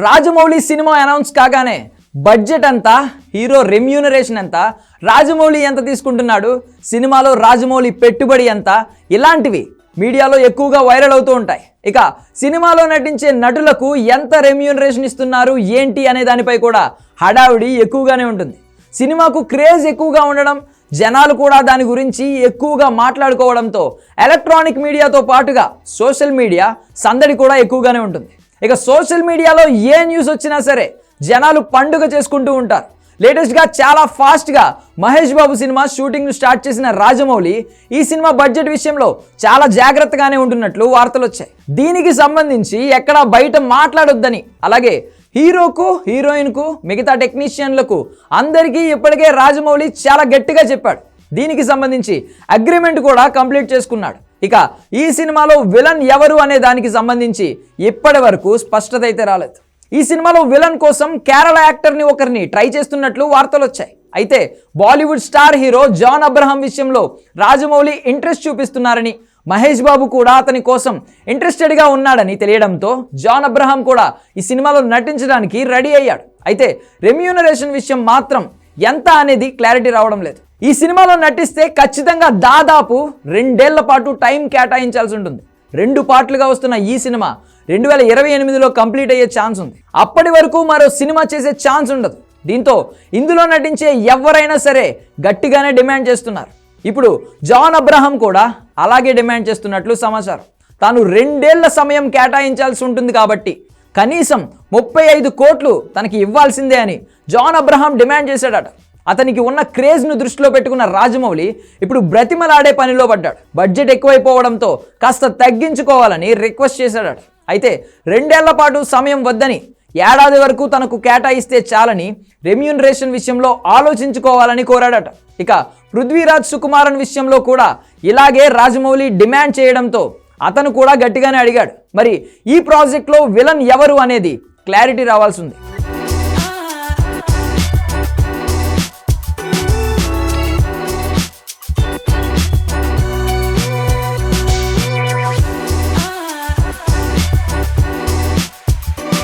Rajamouli cinema announce కాగానే budget ఎంత, hero remuneration ఎంత, రాజమౌళి ఎంత తీసుకుంటున్నాడు, సినిమాలో రాజమౌళి పెట్టుబడి ఎంత, ఇలాంటివి మీడియాలో ఎక్కువగా వైరల్ అవుతూ ఉంటాయి. ఇక సినిమాలో నటించే నటులకు ఎంత రెమ్యూనరేషన్ ఇస్తున్నారు ఏంటి అనే దానిపై కూడా హడావిడి ఎక్కువగానే ఉంటుంది. సినిమాకు క్రేజ్ ఎక్కువగా ఉండడం, జనాలు కూడా దాని గురించి ఎక్కువగా మాట్లాడుకోవడంతో ఎలక్ట్రానిక్ మీడియాతో పాటుగా సోషల్ మీడియా సందడి కూడా ఎక్కువగానే ఉంటుంది. ఇక సోషల్ మీడియాలో ఏ న్యూస్ వచ్చినా సరే జనాలు పండుగ చేసుకుంటూ ఉంటారు. లేటెస్ట్గా చాలా ఫాస్ట్గా మహేష్ బాబు సినిమా షూటింగ్ను స్టార్ట్ చేసిన రాజమౌళి ఈ సినిమా బడ్జెట్ విషయంలో చాలా జాగ్రత్తగానే ఉంటున్నట్లు వార్తలు వచ్చాయి. దీనికి సంబంధించి ఎక్కడా బయట మాట్లాడొద్దని, అలాగే హీరోకు, హీరోయిన్కు, మిగతా టెక్నీషియన్లకు అందరికీ ఇప్పటికే రాజమౌళి చాలా గట్టిగా చెప్పాడు. దీనికి సంబంధించి అగ్రిమెంట్ కూడా కంప్లీట్ చేసుకున్నాడు. ఇక ఈ సినిమాలో విలన్ ఎవరు అనే దానికి సంబంధించి ఇప్పటి వరకు స్పష్టత అయితే రాలేదు. ఈ సినిమాలో విలన్ కోసం కేరళ యాక్టర్ని ఒకరిని ట్రై చేస్తున్నట్లు వార్తలు వచ్చాయి. అయితే Bollywood star hero John Abraham విషయంలో రాజమౌళి ఇంట్రెస్ట్ చూపిస్తున్నారని, మహేష్ బాబు కూడా అతని కోసం ఇంట్రెస్టెడ్గా ఉన్నాడని తెలియడంతో జాన్ అబ్రహాం కూడా ఈ సినిమాలో నటించడానికి రెడీ అయ్యాడు. అయితే రెమ్యూనరేషన్ విషయం మాత్రం ఎంత అనేది క్లారిటీ రావడం లేదు. ఈ సినిమాలో నటిస్తే ఖచ్చితంగా దాదాపు 2 ఏళ్ల పాటు టైం కేటాయించాల్సి ఉంటుంది. 2 పార్ట్లుగా వస్తున్న ఈ సినిమా 2028లో కంప్లీట్ అయ్యే ఛాన్స్ ఉంది. అప్పటి వరకు మరో సినిమా చేసే ఛాన్స్ ఉండదు. దీంతో ఇందులో నటించే ఎవరైనా సరే గట్టిగానే డిమాండ్ చేస్తున్నారు. ఇప్పుడు జాన్ అబ్రహాం కూడా అలాగే డిమాండ్ చేస్తున్నట్లు సమాచారం. తాను 2 ఏళ్ల సమయం కేటాయించాల్సి ఉంటుంది కాబట్టి కనీసం 35 కోట్లు తనకి ఇవ్వాల్సిందే అని జాన్ అబ్రహాం డిమాండ్ చేశాడట. అతనికి ఉన్న క్రేజ్ను దృష్టిలో పెట్టుకున్న రాజమౌళి ఇప్పుడు బ్రతిమలాడే పనిలో పడ్డాడు. బడ్జెట్ ఎక్కువైపోవడంతో కాస్త తగ్గించుకోవాలని రిక్వెస్ట్ చేశాడట. అయితే 2 ఏళ్ల పాటు సమయం వద్దని, ఏడాది వరకు తనకు కేటాయిస్తే చాలని, రెమ్యూనరేషన్ విషయంలో ఆలోచించుకోవాలని కోరాడట. ఇక పృథ్వీరాజ్ సుకుమారన్ విషయంలో కూడా ఇలాగే రాజమౌళి డిమాండ్ చేయడంతో అతను కూడా గట్టిగానే అడిగాడు. మరి ఈ ప్రాజెక్ట్లో విలన్ ఎవరు అనేది క్లారిటీ రావాల్సి ఉంది.